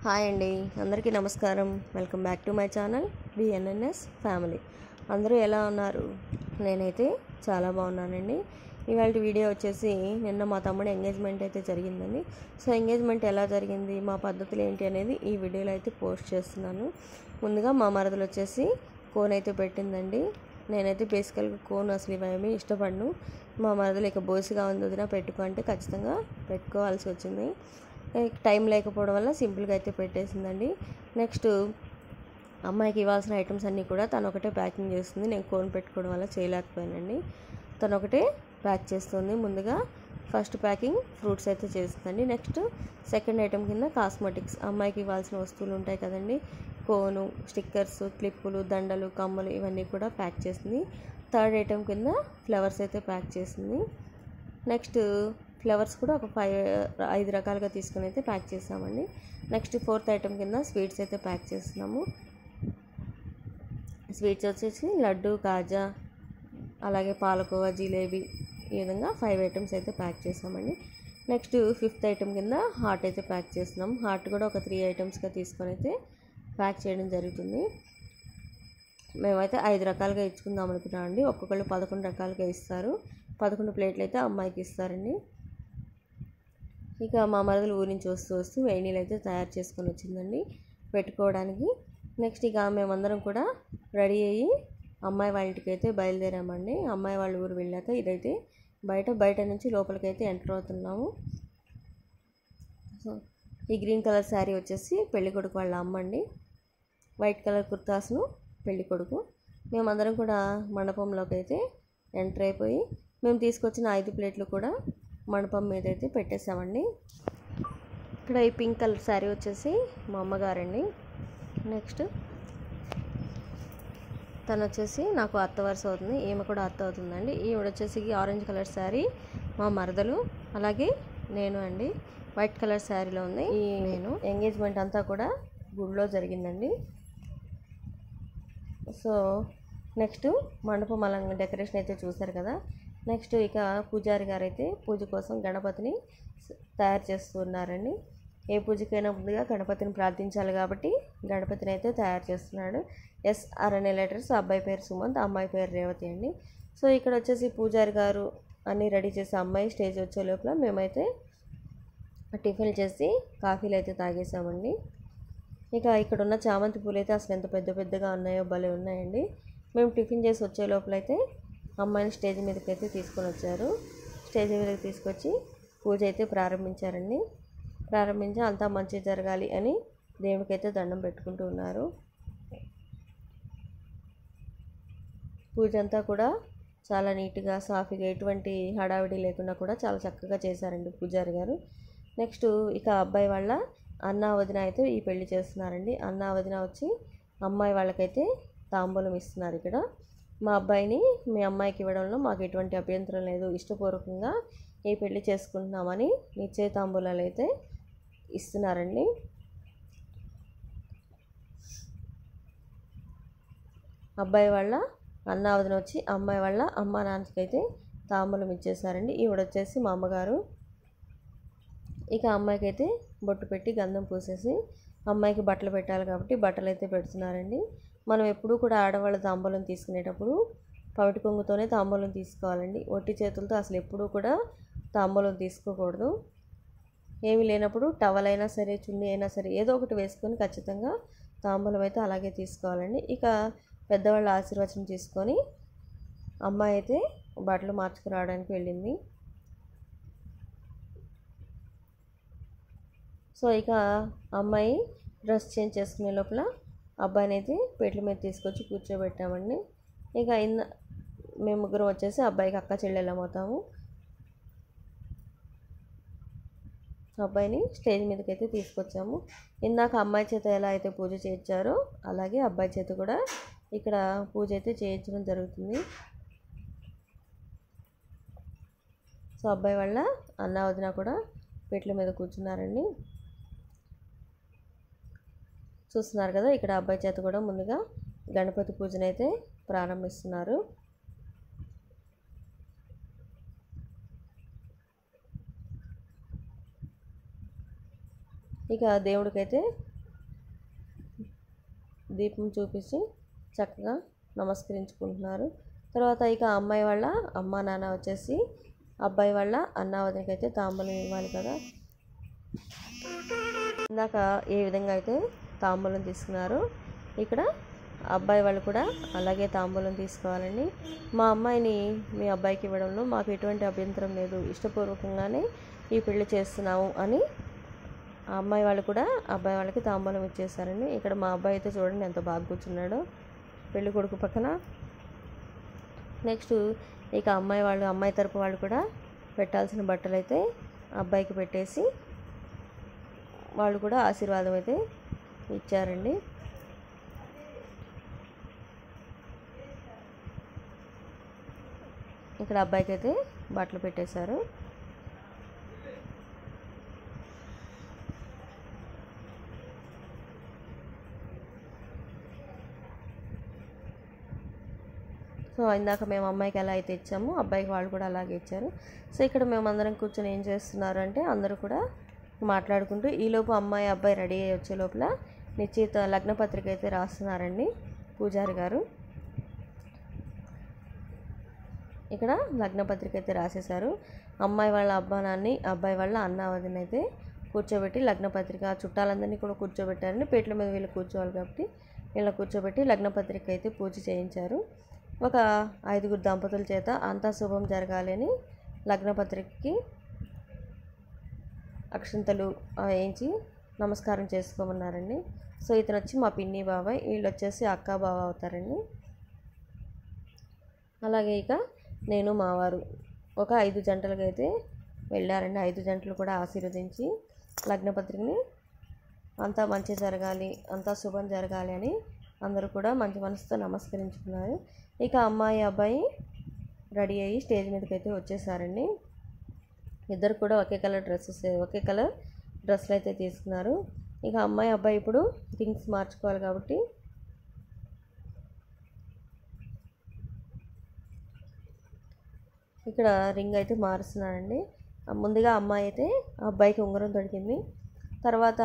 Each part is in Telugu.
హాయ్ అండి, అందరికీ నమస్కారం. Welcome back to my channel BNNS family. అందరూ ఎలా ఉన్నారు? నేనైతే చాలా బాగున్నానండి. ఇవాళ వీడియో వచ్చేసి నిన్న మా తమ్ముడు ఎంగేజ్మెంట్ అయితే జరిగిందండి. సో ఎంగేజ్మెంట్ ఎలా జరిగింది, మా పద్ధతులు ఏంటి అనేది ఈ వీడియోలో అయితే పోస్ట్ చేస్తున్నాను. ముందుగా మా మరదలు వచ్చేసి కోన్ అయితే పెట్టిందండి. నేనైతే బేసికల్గా కోన్ అసలు ఇవేమీ ఇష్టపడను. మా మరదలు ఇక బోసిగా ఉంది వదిన పెట్టుకో అంటే ఖచ్చితంగా పెట్టుకోవాల్సి వచ్చింది. టైం లేకపోవడం వల్ల సింపుల్గా అయితే పెట్టేసిందండి. నెక్స్ట్ అమ్మాయికి ఇవ్వాల్సిన ఐటమ్స్ అన్నీ కూడా తను ఒకటే ప్యాకింగ్ చేస్తుంది. నేను కోన్ పెట్టుకోవడం వల్ల చేయలేకపోయానండి. తను ఒకటే ప్యాక్ చేస్తుంది. ముందుగా ఫస్ట్ ప్యాకింగ్ ఫ్రూట్స్ అయితే చేస్తుందండి. నెక్స్ట్ సెకండ్ ఐటమ్ కింద కాస్మెటిక్స్, అమ్మాయికి ఇవ్వాల్సిన వస్తువులు ఉంటాయి కదండి, కోను, స్టిక్కర్స్, క్లిప్పులు, దండలు, కమ్మలు ఇవన్నీ కూడా ప్యాక్ చేసింది. థర్డ్ ఐటమ్ కింద ఫ్లవర్స్ అయితే ప్యాక్ చేసింది. నెక్స్ట్ ఫ్లవర్స్ కూడా ఒక 5 రకాలుగా తీసుకుని అయితే ప్యాక్ చేసామండి. నెక్స్ట్ ఫోర్త్ ఐటమ్ కింద స్వీట్స్ అయితే ప్యాక్ చేస్తున్నాము. స్వీట్స్ వచ్చేసి లడ్డు, కాజా, అలాగే పాలకోవా, జిలేబీ, ఈ విధంగా 5 ఐటమ్స్ అయితే ప్యాక్ చేసామండి. నెక్స్ట్ ఫిఫ్త్ ఐటమ్ కింద హాట్ అయితే ప్యాక్ చేస్తున్నాం. హాట్ కూడా ఒక 3 ఐటమ్స్గా తీసుకొని అయితే ప్యాక్ చేయడం జరుగుతుంది. మేమైతే 5 రకాలుగా ఇచ్చుకుందాం అనుకున్నామండి. ఒక్కొక్కళ్ళు 11 రకాలుగా ఇస్తారు. 11 ప్లేట్లు అయితే అమ్మాయికి ఇస్తారండి. ఇక మా మరదలు ఊరి నుంచి వస్తూ వేడి నీళ్ళు అయితే తయారు చేసుకొని వచ్చిందండి పెట్టుకోవడానికి. నెక్స్ట్ ఇక మేమందరం కూడా రెడీ అయ్యి అమ్మాయి వాళ్ళ ఇంటికి అయితే బయలుదేరామండి. అమ్మాయి వాళ్ళ ఊరు వెళ్ళాక ఇదైతే బయట నుంచి లోపలికైతే ఎంటర్ అవుతున్నాము. సో ఈ గ్రీన్ కలర్ శారీ వచ్చేసి పెళ్ళికొడుకు వాళ్ళ అమ్మ అండి. వైట్ కలర్ కుర్తాస్ను పెళ్ళికొడుకు. మేమందరం కూడా మండపంలోకి అయితే ఎంటర్ అయిపోయి మేము తీసుకొచ్చిన 5 ప్లేట్లు కూడా మండపం మీద అయితే పెట్టేసామండి. ఇక్కడ ఈ పింక్ కలర్ శారీ వచ్చేసి మా అమ్మగారండి. నెక్స్ట్ తను వచ్చేసి నాకు అత్త వరుస అవుతుంది, ఈమె కూడా అత్త అవుతుందండి. ఈవిడ వచ్చేసి ఆరెంజ్ కలర్ శారీ మా మరదలు, అలాగే నేను అండి వైట్ కలర్ శారీలో ఉంది. నేను ఎంగేజ్మెంట్ అంతా కూడా గుడిలో జరిగిందండి. సో నెక్స్ట్ మండపం అలంగా డెకరేషన్ అయితే చూసారు కదా. నెక్స్ట్ ఇక పూజారి గారు అయితే పూజ కోసం గణపతిని తయారు చేస్తున్నారండి. ఏ పూజకైనా ముందుగా గణపతిని ప్రార్థించాలి కాబట్టి గణపతిని అయితే తయారు చేస్తున్నాడు. SR అనే లెటర్స్, అబ్బాయి పేరు సుమంత్, అమ్మాయి పేరు రేవతి అండి. సో ఇక్కడ వచ్చేసి పూజారి గారు అన్నీ రెడీ చేసి అమ్మాయి స్టేజ్ వచ్చే లోపల మేమైతే టిఫిన్ చేసి కాఫీలు అయితే తాగేసామండి. ఇక ఇక్కడ ఉన్న చామంతి పూలు అయితే అసలు ఎంత పెద్దగా ఉన్నాయో భలే ఉన్నాయండి. మేము టిఫిన్ చేసి వచ్చే లోపలైతే అమ్మాయిని స్టేజ్ మీదకి అయితే తీసుకొని వచ్చారు. స్టేజ్ మీదకి తీసుకొచ్చి పూజ అయితే ప్రారంభించారండి. ప్రారంభించి అంతా మంచి జరగాలి అని దేవుడికైతే దండం పెట్టుకుంటూ ఉన్నారు. పూజ అంతా కూడా చాలా నీట్గా సాఫీగా ఎటువంటి హడావిడి లేకుండా కూడా చాలా చక్కగా చేశారండి పూజారి గారు. నెక్స్ట్ ఇక అబ్బాయి వాళ్ళ అన్న వదిన అయితే ఈ పెళ్లి చేస్తున్నారండి. అన్న వదిన వచ్చి అమ్మాయి వాళ్ళకైతే తాంబూలం ఇస్తున్నారు. ఇక్కడ మా అబ్బాయిని మీ అమ్మాయికి ఇవ్వడంలో మాకు ఎటువంటి అభ్యంతరం లేదు, ఇష్టపూర్వకంగా ఈ పెళ్లి చేసుకుంటున్నామని నిశ్చయ తాంబూలాలు అయితే ఇస్తున్నారండి. అబ్బాయి వాళ్ళ అన్న వదిన వచ్చి అమ్మాయి వాళ్ళ అమ్మ నాన్నకి అయితే తాంబూలం ఇచ్చేసారండి. ఈవిడ వచ్చేసి మా అమ్మగారు. ఇక అమ్మాయికి అయితే బొట్టు పెట్టి గంధం పూసేసి అమ్మాయికి బట్టలు పెట్టాలి కాబట్టి బట్టలు అయితే పెడుతున్నారండి. మనం ఎప్పుడూ కూడా ఆడవాళ్ళ తాంబూలం తీసుకునేటప్పుడు పవిటి కొంగుతోనే తాంబూలం తీసుకోవాలండి. ఒట్టి చేతులతో అసలు ఎప్పుడూ కూడా తాంబూలం తీసుకోకూడదు. ఏమీ లేనప్పుడు టవల్ అయినా సరే, చున్నీ అయినా సరే ఏదో ఒకటి వేసుకొని ఖచ్చితంగా తాంబూలం అయితే అలాగే తీసుకోవాలండి. ఇక పెద్దవాళ్ళ ఆశీర్వచనం తీసుకొని అమ్మాయి అయితే బట్టలు మార్చుకురావడానికి వెళ్ళింది. సో ఇక అమ్మాయి డ్రెస్ చేంజ్ చేసుకునే లోపల అబ్బాయిని అయితే పీటల మీద తీసుకొచ్చి కూర్చోబెట్టామండి. ఇక మేము ముగ్గురం వచ్చేసి అబ్బాయికి అక్క చెల్లెళ్ళం అవుతాము. అబ్బాయిని స్టేజ్ మీదకి అయితే తీసుకొచ్చాము. ఇందాక అమ్మాయి చేత ఎలా అయితే పూజ చేయించారో అలాగే అబ్బాయి చేత కూడా ఇక్కడ పూజ అయితే చేయించడం జరుగుతుంది. సో అబ్బాయి వాళ్ళ అన్న వదిన కూడా పీటల మీద కూర్చున్నారండి. చూస్తున్నారు కదా, ఇక్కడ అబ్బాయి చేత కూడా ముందుగా గణపతి పూజను అయితే ప్రారంభిస్తున్నారు. ఇక దేవుడికైతే దీపం చూపించి చక్కగా నమస్కరించుకుంటున్నారు. తర్వాత ఇక అమ్మాయి వాళ్ళ అమ్మ నాన్న వచ్చేసి అబ్బాయి వాళ్ళ అన్న వదినకి అయితే తాంబూలం ఇవ్వాలి కదా. ఇందాక ఏ విధంగా అయితే తాంబూలం తీసుకున్నారు, ఇక్కడ అబ్బాయి వాళ్ళు కూడా అలాగే తాంబూలం తీసుకోవాలండి. మా అమ్మాయిని మీ అబ్బాయికి ఇవ్వడంలో మాకు ఎటువంటి అభ్యంతరం లేదు, ఇష్టపూర్వకంగానే ఈ పెళ్లి చేస్తున్నాము అని ఆ అమ్మాయి వాళ్ళు కూడా అబ్బాయి వాళ్ళకి తాంబూలం ఇచ్చేసారండి. ఇక్కడ మా అబ్బాయి అయితే చూడండి ఎంత బాగా కూర్చున్నాడో పెళ్లి కొడుకు పక్కన. నెక్స్ట్ ఇక అమ్మాయి తరపు వాళ్ళు కూడా పెట్టాల్సిన బట్టలు అయితే అబ్బాయికి పెట్టేసి వాళ్ళు కూడా ఆశీర్వాదం అయితే ఇచ్చారండి. ఇక్కడ అబ్బాయికి అయితే బట్టలు పెట్టేశారు. సో ఇందాక మేము అమ్మాయికి ఎలా అయితే ఇచ్చామో అబ్బాయికి వాళ్ళు కూడా అలాగే ఇచ్చారు. సో ఇక్కడ మేము అందరం కూర్చొని ఏం చేస్తున్నారు అంటే అందరూ కూడా మాట్లాడుకుంటూ ఈలోపు అమ్మాయి అబ్బాయి రెడీ అయ్యి వచ్చే లోపల నిశ్చిత లగ్నపత్రిక అయితే రాస్తున్నారండి పూజారి గారు. ఇక్కడ లగ్నపత్రిక అయితే రాసేశారు. అమ్మాయి వాళ్ళ అబ్బా నాన్ని అబ్బాయి వాళ్ళ అన్న వదిన అయితే కూర్చోబెట్టి లగ్నపత్రిక చుట్టాలందరినీ కూడా కూర్చోబెట్టారండి. పీటల మీద వీళ్ళు కూర్చోవాలి కాబట్టి వీళ్ళ కూర్చోబెట్టి లగ్నపత్రిక అయితే పూజ చేయించారు. ఒక 5 దంపతుల చేత అంతా శుభం జరగాలి అని లగ్నపత్రికకి అక్షంతలు వేయించి నమస్కారం చేసుకోమన్నారండి. సో ఇతను వచ్చి మా పిన్ని బాబాయ్, వీళ్ళు వచ్చేసి అక్క బావ అవుతారండి. అలాగే ఇక నేను మావారు ఒక 5 జంటలుగా అయితే వెళ్ళారండి. 5 జంటలు కూడా ఆశీర్వదించి లగ్నపత్రికని అంతా మంచి జరగాలి, అంతా శుభం జరగాలి అని అందరూ కూడా మంచి మనసుతో నమస్కరించుకున్నారు. ఇక అమ్మాయి అబ్బాయి రెడీ అయ్యి స్టేజ్ మీదకి అయితే వచ్చేసారండి. ఇద్దరు కూడా ఒకే కలర్ డ్రెస్సులు అయితే తీసుకున్నారు. ఇక అమ్మాయి అబ్బాయి ఇప్పుడు రింగ్స్ మార్చుకోవాలి కాబట్టి ఇక్కడ రింగ్ అయితే మారుస్తున్నానండి. ముందుగా అమ్మాయి అయితే అబ్బాయికి ఉంగరం దొరికింది, తర్వాత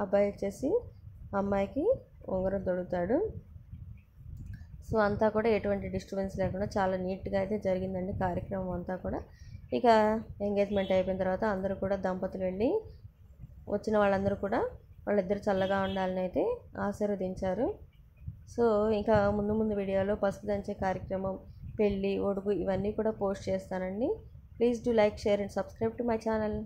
అబ్బాయి వచ్చేసి అమ్మాయికి ఉంగరం దొరుకుతాడు. సో అంతా కూడా ఎటువంటి డిస్టర్బెన్స్ లేకుండా చాలా నీట్గా అయితే జరిగిందండి కార్యక్రమం అంతా కూడా. ఇక ఎంగేజ్మెంట్ అయిపోయిన తర్వాత అందరూ కూడా దంపతులు వెళ్ళి వచ్చిన వాళ్ళందరూ కూడా వాళ్ళిద్దరు చల్లగా ఉండాలని అయితే ఆశీర్వదించారు. సో ఇంకా ముందు వీడియోలో పసుపు దంచే కార్యక్రమం, పెళ్ళి, ఒడుగు ఇవన్నీ కూడా పోస్ట్ చేస్తానండి. Please do like, share and subscribe to my channel.